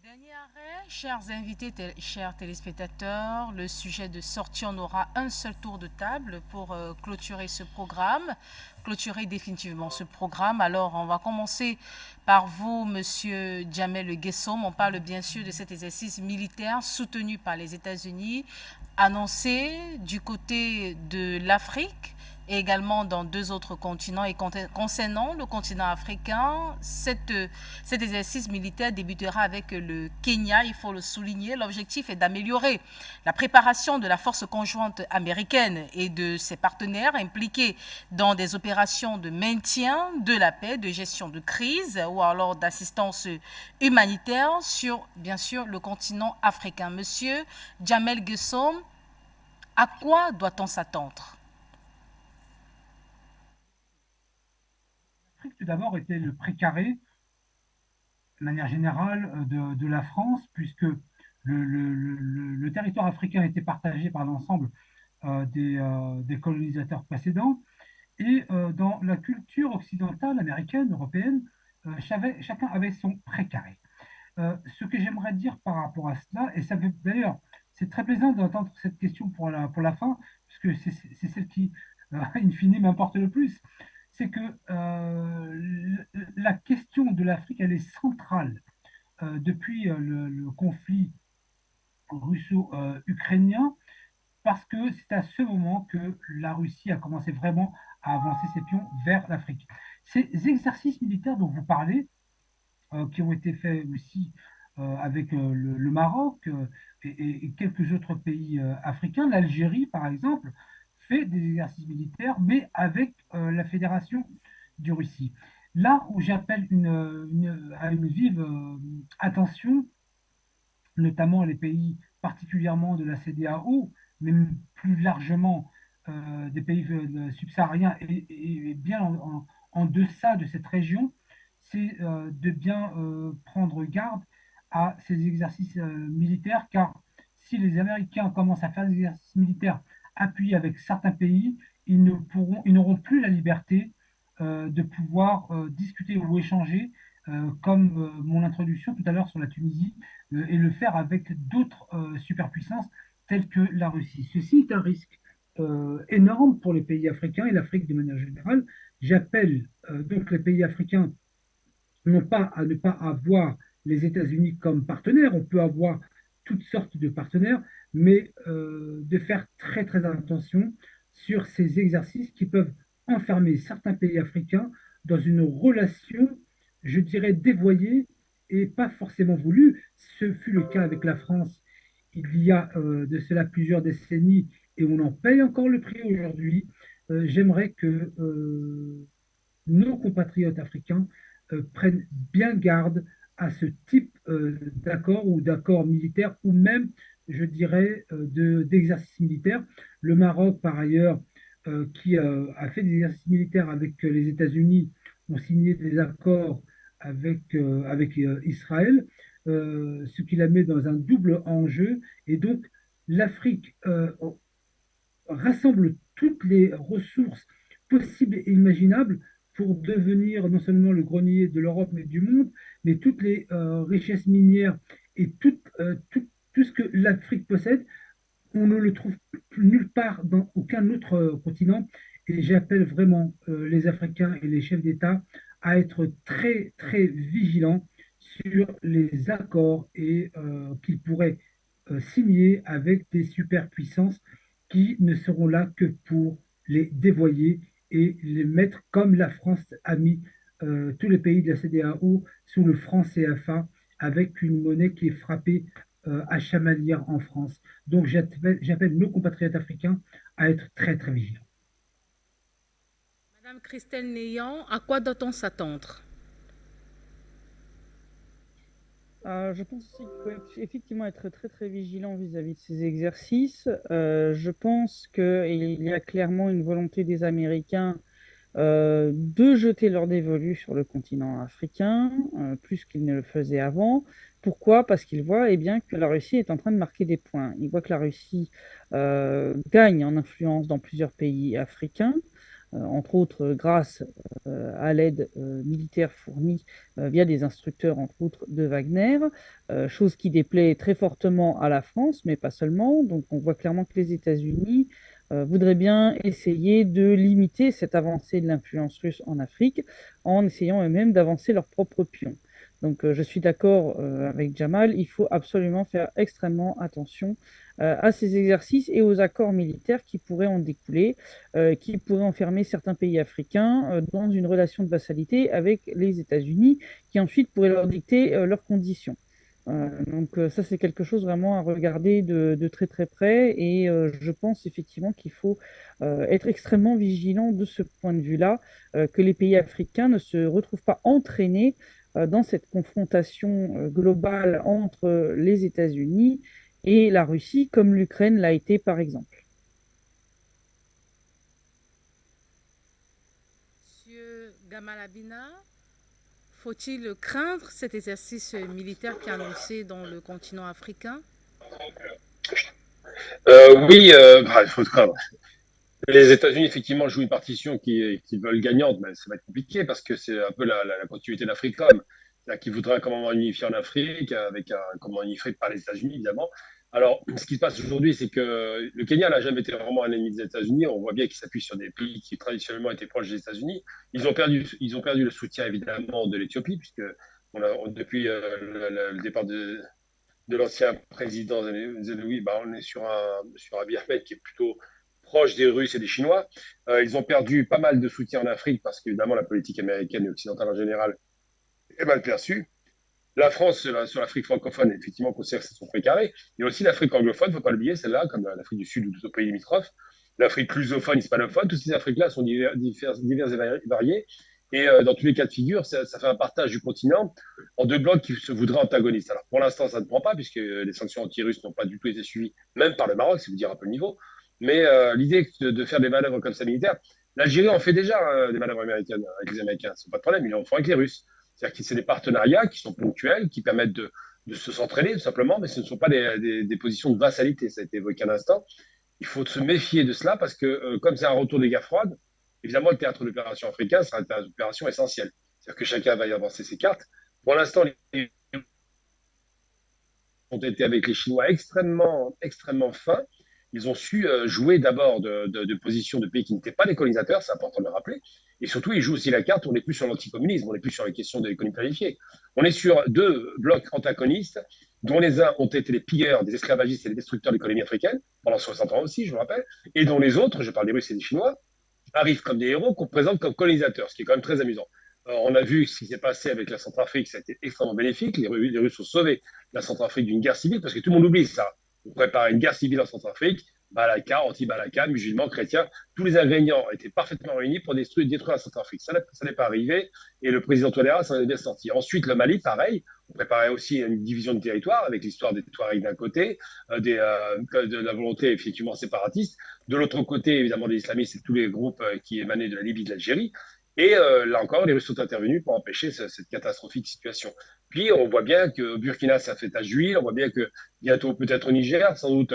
Dernier arrêt, chers invités, chers téléspectateurs, le sujet de sortie, on aura un seul tour de table pour clôturer ce programme, clôturer définitivement ce programme. Alors, on va commencer par vous, Monsieur Jamel Guessom. On parle bien sûr de cet exercice militaire soutenu par les États-Unis, annoncé du côté de l'Afrique et également dans deux autres continents. Et concernant le continent africain, cet exercice militaire débutera avec le Kenya, il faut le souligner. L'objectif est d'améliorer la préparation de la force conjointe américaine et de ses partenaires impliqués dans des opérations de maintien de la paix, de gestion de crise ou alors d'assistance humanitaire sur, bien sûr, le continent africain. Monsieur Jamel Guessom, à quoi doit-on s'attendre? L'Afrique, tout d'abord, était le précaré, de manière générale, de la France, puisque le territoire africain était partagé par l'ensemble des colonisateurs précédents. Et dans la culture occidentale, américaine, européenne, chacun avait son précaré. Ce que j'aimerais dire par rapport à cela, et ça fait d'ailleurs, c'est très plaisant d'entendre cette question pour la fin, puisque c'est celle qui, in fine, m'importe le plus, c'est que la question de l'Afrique, elle est centrale depuis le conflit russo-ukrainien, parce que c'est à ce moment que la Russie a commencé vraiment à avancer ses pions vers l'Afrique. Ces exercices militaires dont vous parlez, qui ont été faits aussi avec le Maroc et quelques autres pays africains. L'Algérie, par exemple, fait des exercices militaires, mais avec la Fédération de Russie. Là où j'appelle à une vive attention, notamment les pays particulièrement de la CEDEAO, mais plus largement des pays subsahariens et bien en deçà de cette région, c'est de bien prendre garde à ces exercices militaires, car si les Américains commencent à faire des exercices militaires appuyés avec certains pays, ils n'auront plus la liberté de pouvoir discuter ou échanger, comme mon introduction tout à l'heure sur la Tunisie, et le faire avec d'autres superpuissances telles que la Russie. Ceci est un risque énorme pour les pays africains et l'Afrique de manière générale. J'appelle donc les pays africains non pas à ne pas avoir les États-Unis comme partenaires, on peut avoir toutes sortes de partenaires, mais de faire très très attention sur ces exercices qui peuvent enfermer certains pays africains dans une relation, je dirais, dévoyée et pas forcément voulue. Ce fut le cas avec la France il y a de cela plusieurs décennies et on en paye encore le prix aujourd'hui. J'aimerais que nos compatriotes africains prennent bien garde à ce type d'accord ou d'accord militaire ou même, je dirais, d'exercice militaire. Le Maroc, par ailleurs, qui a fait des exercices militaires avec les États-Unis, ont signé des accords avec Israël, ce qui la met dans un double enjeu. Et donc, l'Afrique rassemble toutes les ressources possibles et imaginables pour devenir non seulement le grenier de l'Europe, mais du monde, mais toutes les richesses minières et tout ce que l'Afrique possède, on ne le trouve nulle part dans aucun autre continent. Et j'appelle vraiment les Africains et les chefs d'État à être très, très vigilants sur les accords et qu'ils pourraient signer avec des superpuissances qui ne seront là que pour les dévoyer et les mettre comme la France a mis tous les pays de la CEDEAO sous le franc CFA avec une monnaie qui est frappée à chamalière en France. Donc j'appelle nos compatriotes africains à être très très vigilants. Madame Christelle Néant, à quoi doit-on s'attendre? Je pense aussi qu'il faut effectivement être très très vigilant vis-à-vis de ces exercices. Je pense qu'il y a clairement une volonté des Américains de jeter leur dévolu sur le continent africain, plus qu'ils ne le faisaient avant. Pourquoi? Parce qu'ils voient bien, que la Russie est en train de marquer des points. Ils voient que la Russie gagne en influence dans plusieurs pays africains. entre autres grâce à l'aide militaire fournie via des instructeurs, entre autres, de Wagner, chose qui déplaît très fortement à la France, mais pas seulement. Donc on voit clairement que les États-Unis voudraient bien essayer de limiter cette avancée de l'influence russe en Afrique en essayant eux-mêmes d'avancer leurs propres pions. Donc je suis d'accord avec Jamal, il faut absolument faire extrêmement attention à ces exercices et aux accords militaires qui pourraient en découler, qui pourraient enfermer certains pays africains dans une relation de vassalité avec les États-Unis, qui ensuite pourraient leur dicter leurs conditions. Donc ça, c'est quelque chose vraiment à regarder de très très près et je pense effectivement qu'il faut être extrêmement vigilant de ce point de vue-là, que les pays africains ne se retrouvent pas entraînés dans cette confrontation globale entre les États-Unis et la Russie, comme l'Ukraine l'a été par exemple. Monsieur Gamalabina, faut-il craindre cet exercice militaire qui est annoncé dans le continent africain? Oui, il faut craindre. Les États-Unis, effectivement, jouent une partition qui veulent gagnante, mais ça va être compliqué parce que c'est un peu la continuité de l'AFRICOM, c'est-à-dire qu'ils voudraient un commandement unifié en Afrique, avec un commandement unifié par les États-Unis, évidemment. Alors, ce qui se passe aujourd'hui, c'est que le Kenya n'a jamais été vraiment un ennemi des États-Unis. On voit bien qu'ils s'appuient sur des pays qui traditionnellement étaient proches des États-Unis. Ils ont perdu le soutien, évidemment, de l'Éthiopie, puisque depuis le départ de l'ancien président Zelensky, bah, on est sur Abiy Ahmed qui est plutôt proche des Russes et des Chinois. Ils ont perdu pas mal de soutien en Afrique parce qu'évidemment la politique américaine et occidentale en général est mal perçue. La France, sur l'Afrique francophone, effectivement, considère que c'est son précaré. Il y a aussi l'Afrique anglophone, il ne faut pas l'oublier, celle-là, comme l'Afrique du Sud ou d'autres pays limitrophes. L'Afrique lusophone, hispanophone, toutes ces Afriques-là sont diverses et variées. Et dans tous les cas de figure, ça fait un partage du continent en deux blocs qui se voudraient antagonistes. Alors pour l'instant, ça ne prend pas, puisque les sanctions anti-russes n'ont pas du tout été suivies, même par le Maroc, c'est vous dire un peu le niveau. Mais l'idée de faire des manœuvres comme ça militaires, l'Algérie en fait déjà des manœuvres américaines avec les Américains, c'est pas de problème, ils en font avec les Russes. C'est-à-dire que c'est des partenariats qui sont ponctuels, qui permettent de se s'entraîner tout simplement, mais ce ne sont pas des positions de vassalité, ça a été évoqué un instant. Il faut se méfier de cela parce que comme c'est un retour des guerres froides, évidemment le théâtre d'opération africain sera un théâtre d'opération essentiel. C'est-à-dire que chacun va y avancer ses cartes. Pour l'instant, les ont été avec les Chinois extrêmement, extrêmement fins. Ils ont su jouer d'abord de positions de pays qui n'étaient pas des colonisateurs, c'est important de le rappeler. Et surtout, ils jouent aussi la carte, on n'est plus sur l'anticommunisme, on n'est plus sur les questions de l'économie planifiée. On est sur deux blocs antagonistes, dont les uns ont été les pilleurs, des esclavagistes et des destructeurs de l'économie africaine, pendant 60 ans aussi, je vous rappelle, et dont les autres, je parle des Russes et des Chinois, arrivent comme des héros qu'on présente comme colonisateurs, ce qui est quand même très amusant. On a vu ce qui s'est passé avec la Centrafrique, ça a été extrêmement bénéfique. Les Russes ont sauvé la Centrafrique d'une guerre civile, parce que tout le monde oublie ça. On préparait une guerre civile en Centrafrique, Balaka, anti-Balaka, musulmans, chrétiens, tous les ingrédients étaient parfaitement réunis pour détruire la Centrafrique. Ça n'est pas arrivé, et le président Touadéra s'en est bien sorti. Ensuite, le Mali, pareil, on préparait aussi une division de territoire, avec l'histoire des Touaregs d'un côté, de la volonté effectivement séparatiste, de l'autre côté, évidemment, des islamistes et tous les groupes qui émanaient de la Libye, de l'Algérie. Et là encore, les Russes sont intervenus pour empêcher cette catastrophique situation. Puis on voit bien que Burkina, ça fait tache d'huile, on voit bien que bientôt peut-être au Niger, sans doute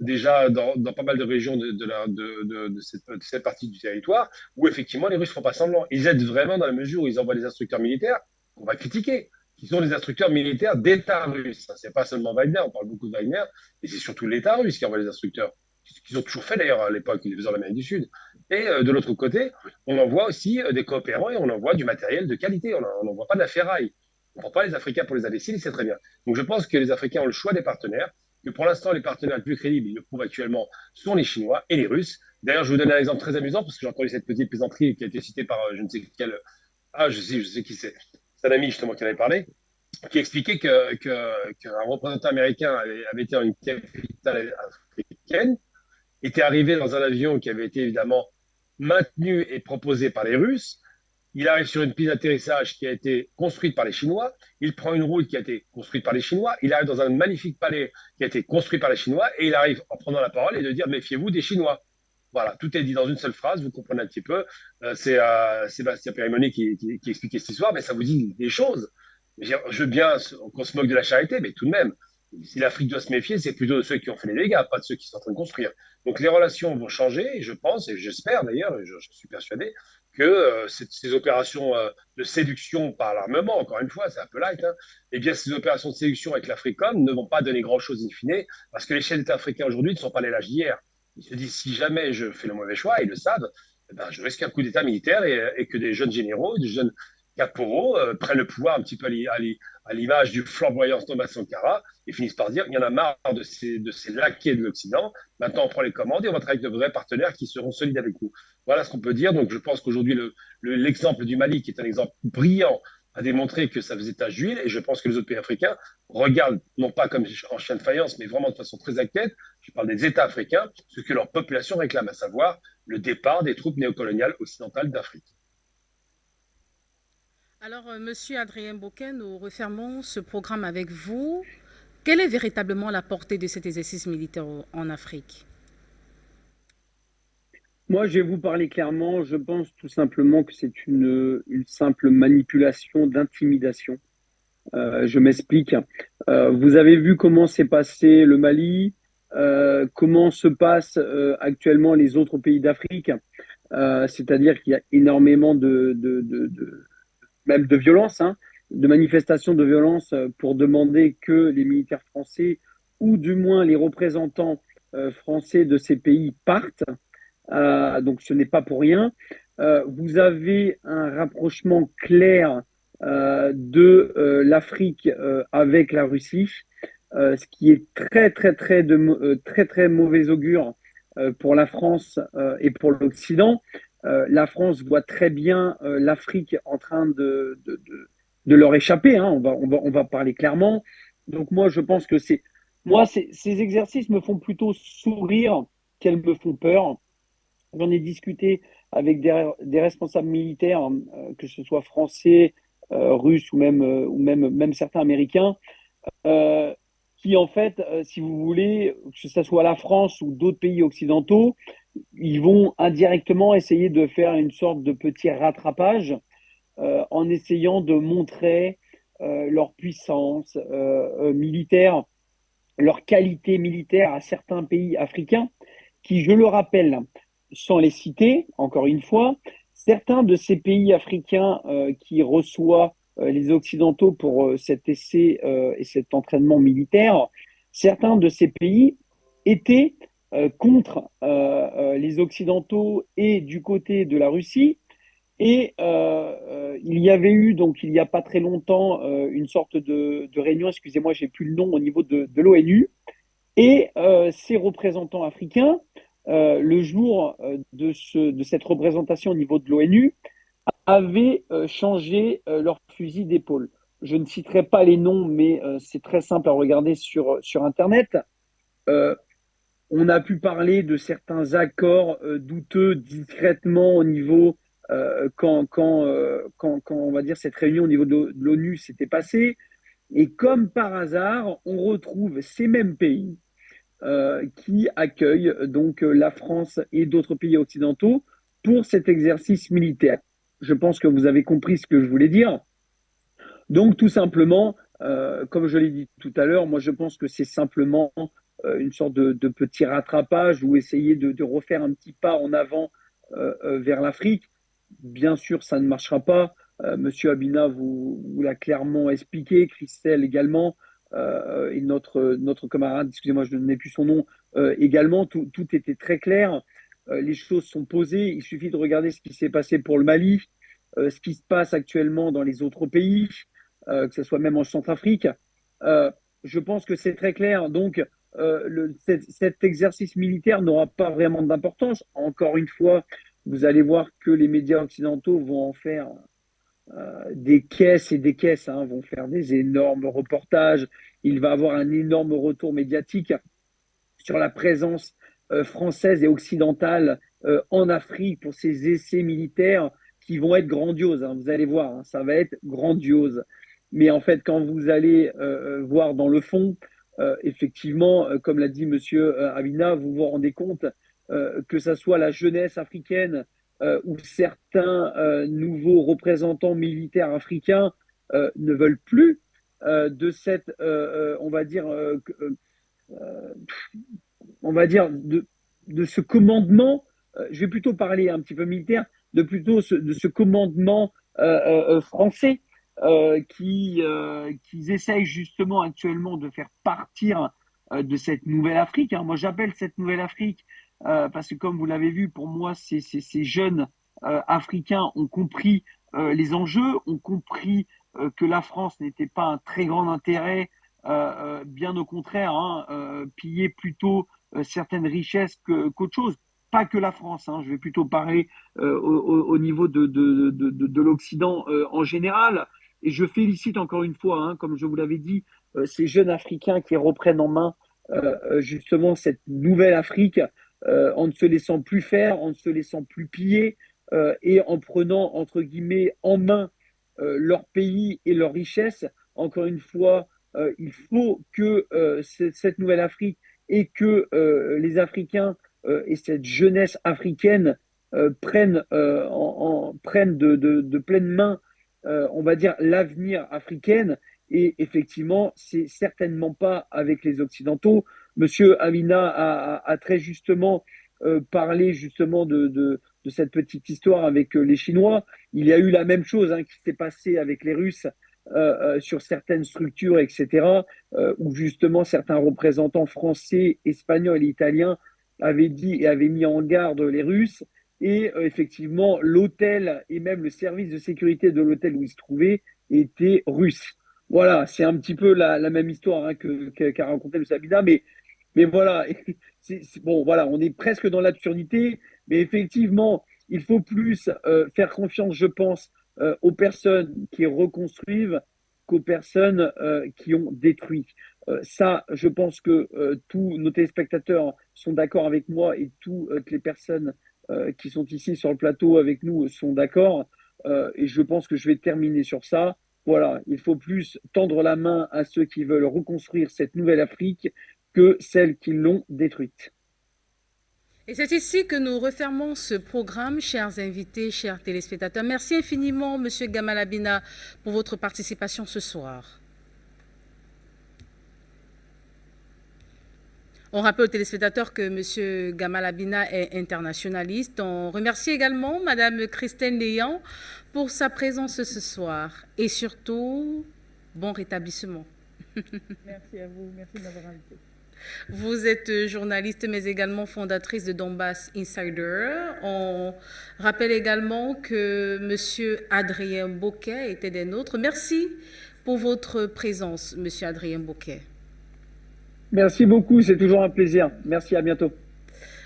déjà dans pas mal de régions de cette partie du territoire, où effectivement les Russes ne font pas semblant. Ils aident vraiment dans la mesure où ils envoient des instructeurs militaires, qu'on va critiquer, qui sont des instructeurs militaires d'État russe. Ce n'est pas seulement Wagner, on parle beaucoup de Wagner, mais c'est surtout l'État russe qui envoie les instructeurs, qu'ils ont toujours fait d'ailleurs à l'époque, ils les faisaient en Amérique du Sud. Et de l'autre côté, on envoie aussi des coopérants et on envoie du matériel de qualité. On n'envoie pas de la ferraille. On ne prend pas les Africains pour les imbéciles, c'est très bien. Donc je pense que les Africains ont le choix des partenaires, que pour l'instant, les partenaires les plus crédibles, ils le prouvent actuellement, sont les Chinois et les Russes. D'ailleurs, je vous donne un exemple très amusant, parce que j'ai entendu cette petite plaisanterie qui a été citée par je ne sais quel. Ah, je sais qui c'est. C'est un ami justement qui en avait parlé, qui expliquait qu'un représentant américain avait été dans une capitale africaine, était arrivé dans un avion qui avait été évidemment maintenu et proposé par les Russes. Il arrive sur une piste d'atterrissage qui a été construite par les Chinois. Il prend une route qui a été construite par les Chinois. Il arrive dans un magnifique palais qui a été construit par les Chinois. Et il arrive en prenant la parole et de dire méfiez-vous des Chinois. Voilà, tout est dit dans une seule phrase. Vous comprenez un petit peu. C'est Sébastien Périmoni qui expliquait cette histoire, mais ça vous dit des choses. Je veux bien qu'on se moque de la charité, mais tout de même, Si l'Afrique doit se méfier, c'est plutôt de ceux qui ont fait les dégâts, pas de ceux qui sont en train de construire. Donc les relations vont changer, et je pense, et j'espère d'ailleurs, et je suis persuadé, que ces opérations de séduction par l'armement, encore une fois, c'est un peu light, hein, eh bien ces opérations de séduction avec l'Africom ne vont pas donner grand-chose in fine, parce que les chefs d'État africains aujourd'hui ne sont pas les lâches d'hier. Ils se disent, si jamais je fais le mauvais choix, ils le savent, eh ben, je risque un coup d'État militaire et que des jeunes généraux, des jeunes caporaux prennent le pouvoir un petit peu à l'image du flamboyant Thomas Sankara et finissent par dire il y en a marre de ces laquais de l'Occident, maintenant on prend les commandes et on va travailler avec de vrais partenaires qui seront solides avec nous. Voilà ce qu'on peut dire. Donc je pense qu'aujourd'hui, l'exemple du Mali, qui est un exemple brillant, a démontré que ça faisait tache d'huile et je pense que les autres pays africains regardent, non pas comme en chien de faïence, mais vraiment de façon très inquiète, je parle des États africains, ce que leur population réclame, à savoir le départ des troupes néocoloniales occidentales d'Afrique. Alors, Monsieur Adrien Bocquet, nous refermons ce programme avec vous. Quelle est véritablement la portée de cet exercice militaire en Afrique? Moi, je vais vous parler clairement. Je pense tout simplement que c'est une simple manipulation d'intimidation. Je m'explique. Vous avez vu comment s'est passé le Mali, comment se passent actuellement les autres pays d'Afrique. C'est-à-dire qu'il y a énormément même de violence, hein, de manifestations de violence pour demander que les militaires français, ou du moins les représentants français de ces pays partent. Donc ce n'est pas pour rien. Vous avez un rapprochement clair de l'Afrique avec la Russie, ce qui est très très mauvais augure pour la France et pour l'Occident. La France voit très bien l'Afrique en train de leur échapper, hein, on va parler clairement. Donc moi, je pense que ces exercices me font plutôt sourire qu'elles me font peur. J'en ai discuté avec des responsables militaires, que ce soit français, russes même certains américains, euh, qui en fait, si vous voulez, que ce soit la France ou d'autres pays occidentaux, ils vont indirectement essayer de faire une sorte de petit rattrapage en essayant de montrer leur puissance militaire, leur qualité militaire à certains pays africains qui, je le rappelle, sans les citer, encore une fois, certains de ces pays africains qui reçoivent les Occidentaux pour cet essai et cet entraînement militaire, certains de ces pays étaient contre les Occidentaux et du côté de la Russie. Et il y avait eu, donc il n'y a pas très longtemps, une sorte de réunion, excusez-moi, j'ai plus le nom, au niveau de l'ONU. Et ces représentants africains, le jour de cette représentation au niveau de l'ONU, avaient changé leur fusil d'épaule. Je ne citerai pas les noms, mais c'est très simple à regarder sur Internet. Euh, on a pu parler de certains accords douteux discrètement au niveau, quand, on va dire, cette réunion au niveau de l'ONU s'était passée. Et comme par hasard, on retrouve ces mêmes pays qui accueille donc la France et d'autres pays occidentaux pour cet exercice militaire. Je pense que vous avez compris ce que je voulais dire. Donc tout simplement, comme je l'ai dit tout à l'heure, moi je pense que c'est simplement une sorte de petit rattrapage ou essayer de refaire un petit pas en avant vers l'Afrique. Bien sûr, ça ne marchera pas. Monsieur Abina vous l'a clairement expliqué, Christelle également, et notre camarade, excusez-moi, je ne n'ai plus son nom, également. Tout était très clair. Les choses sont posées. Il suffit de regarder ce qui s'est passé pour le Mali, ce qui se passe actuellement dans les autres pays, que ce soit même en Centrafrique. Je pense que c'est très clair. Donc, cet exercice militaire n'aura pas vraiment d'importance. Encore une fois, vous allez voir que les médias occidentaux vont en faire des caisses et des caisses, hein, vont faire des énormes reportages. Il va avoir un énorme retour médiatique sur la présence française et occidentale en Afrique pour ces essais militaires qui vont être grandioses, hein. Vous allez voir, hein, ça va être grandiose. Mais en fait, quand vous allez voir dans le fond, effectivement, comme l'a dit Monsieur Abina, vous vous rendez compte que ce soit la jeunesse africaine ou certains nouveaux représentants militaires africains ne veulent plus de cette, on va dire, de ce commandement, je vais plutôt parler un petit peu militaire, de ce commandement français qu'ils essayent justement actuellement de faire partir de cette nouvelle Afrique. Hein. Moi, j'appelle cette nouvelle Afrique parce que, comme vous l'avez vu, pour moi, ces jeunes Africains ont compris les enjeux, ont compris que la France n'était pas un très grand intérêt, bien au contraire, hein, piller plutôt certaines richesses qu'autre chose. Pas que la France, hein, je vais plutôt parler au niveau de l'Occident en général. Et je félicite encore une fois, hein, comme je vous l'avais dit, ces jeunes Africains qui reprennent en main justement cette nouvelle Afrique en ne se laissant plus faire, en ne se laissant plus piller et en prenant, entre guillemets, en main leur pays et leurs richesses. Encore une fois, il faut que cette nouvelle Afrique et que les Africains et cette jeunesse africaine prennent de pleine main, on va dire, l'avenir africain. Et effectivement, c'est certainement pas avec les Occidentaux. Monsieur Amina a très justement parlé justement de cette petite histoire avec les Chinois. Il y a eu la même chose qui s'est passée avec les Russes sur certaines structures, etc., où justement certains représentants français, espagnols et italiens avaient dit et avaient mis en garde les Russes. Et effectivement, l'hôtel et même le service de sécurité de l'hôtel où ils se trouvaient était russe. Voilà, c'est un petit peu la même histoire qu'a raconté le Sabina, mais voilà, bon, voilà, on est presque dans l'absurdité, mais effectivement, il faut plus faire confiance, je pense, aux personnes qui reconstruisent qu'aux personnes qui ont détruit. Ça, je pense que tous nos téléspectateurs sont d'accord avec moi et toutes les personnes qui sont ici sur le plateau avec nous sont d'accord. Et je pense que je vais terminer sur ça. Voilà, il faut plus tendre la main à ceux qui veulent reconstruire cette nouvelle Afrique que celles qui l'ont détruite. Et c'est ici que nous refermons ce programme, chers invités, chers téléspectateurs. Merci infiniment, Monsieur Gamal Abina, pour votre participation ce soir. On rappelle aux téléspectateurs que M. Gamal Abina est internationaliste. On remercie également Mme Christine Léan pour sa présence ce soir. Et surtout, bon rétablissement. Merci à vous. Merci de m'avoir invité. Vous êtes journaliste, mais également fondatrice de Donbass Insider. On rappelle également que M. Adrien Bouquet était des nôtres. Merci pour votre présence, M. Adrien Bouquet. Merci beaucoup, c'est toujours un plaisir. Merci, à bientôt.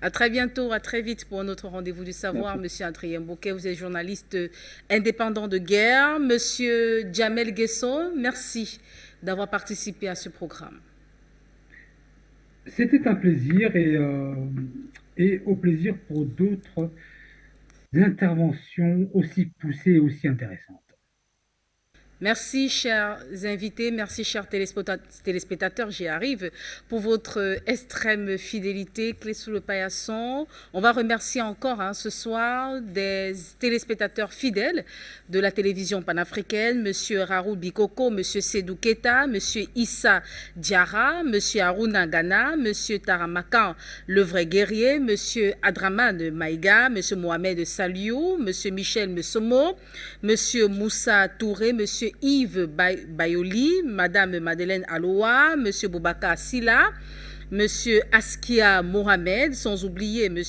À très bientôt, à très vite pour notre rendez-vous du savoir. Monsieur Adrien Bouquet, vous êtes journaliste indépendant de guerre. Monsieur Jamel Guesson, merci d'avoir participé à ce programme. C'était un plaisir et au plaisir pour d'autres interventions aussi poussées et aussi intéressantes. Merci, chers invités, merci, chers téléspectateurs, j'y arrive, pour votre extrême fidélité. Clé sous le paillasson. On va remercier encore ce soir des téléspectateurs fidèles de la télévision panafricaine, M. Rarou Bikoko, M. Sédou Keta, M. Issa Diarra, M. Haruna Gana, M. Taramakan, le vrai guerrier, M. Adraman Maïga, M. Mohamed Saliou, M. Michel Messomo, M. Moussa Touré, M. Yves Bayoli, Madame Madeleine Aloa, M. Boubacar Silla, M. Askia Mohamed, sans oublier M.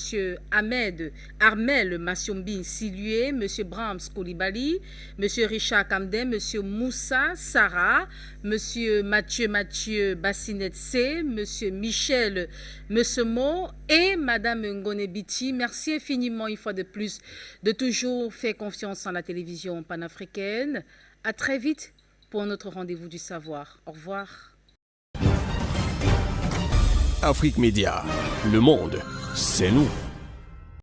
Ahmed Armel Massiombi Silué, M. Brahms Koulibaly, M. Richard Kamden, M. Moussa Sarah, M. Mathieu Bassinet C, M. Michel Mesemo et Madame Ngone Biti. Merci infiniment une fois de plus de toujours faire confiance en la télévision panafricaine. À très vite pour notre rendez-vous du savoir. Au revoir. Afrique Média, le monde, c'est nous.